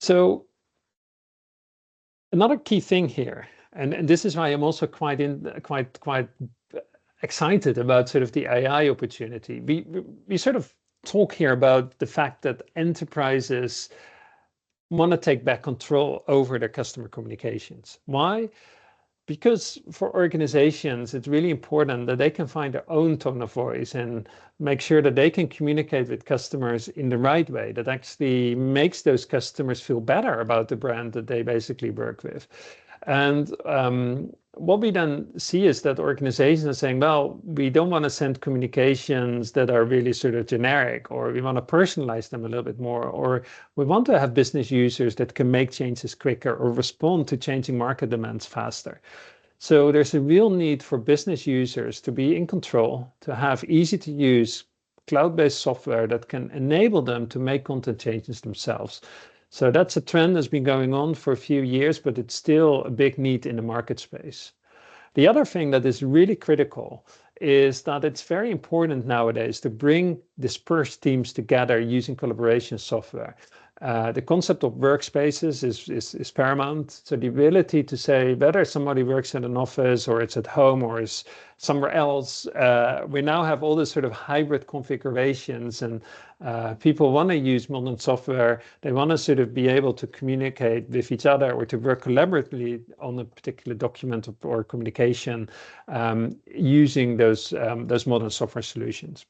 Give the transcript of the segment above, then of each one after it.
So another key thing here, and this is why I'm also quite excited about sort of the AI opportunity. We sort of talk here about the fact that enterprises want to take back control over their customer communications. Why? Because for organizations, it's really important that they can find their own tone of voice and make sure that they can communicate with customers in the right way that actually makes those customers feel better about the brand that they basically work with. And what we then see is that organizations are saying, well, we don't want to send communications that are really sort of generic, or we want to personalize them a little bit more, or we want to have business users that can make changes quicker or respond to changing market demands faster. So there's a real need for business users to be in control, to have easy to use cloud-based software that can enable them to make content changes themselves. So that's a trend that's been going on for a few years, but it's still a big need in the market space. The other thing that is really critical is that it's very important nowadays to bring dispersed teams together using collaboration software. The concept of workspaces is paramount. So the ability to say whether somebody works in an office or it's at home or is somewhere else, we now have all this sort of hybrid configurations, and people want to use modern software. They want to sort of be able to communicate with each other or to work collaboratively on a particular document or communication using those modern software solutions.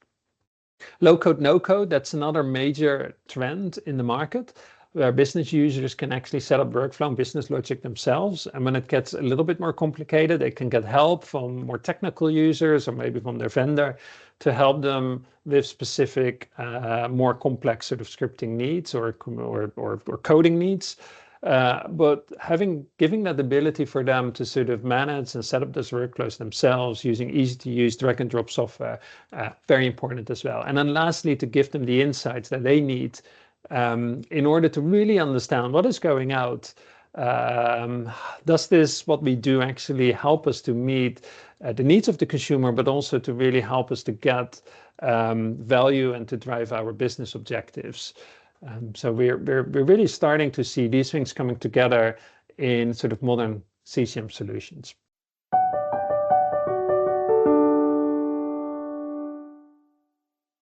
Low code, no code, that's another major trend in the market where business users can actually set up workflow and business logic themselves. And when it gets a little bit more complicated, they can get help from more technical users or maybe from their vendor to help them with specific, more complex sort of scripting needs or coding needs. But giving that ability for them to sort of manage and set up those workflows themselves using easy to use drag and drop software, very important as well. And then lastly, to give them the insights that they need in order to really understand what is going out. Does what we do actually help us to meet the needs of the consumer, but also to really help us to get value and to drive our business objectives? So we're really starting to see these things coming together in sort of modern CCM solutions.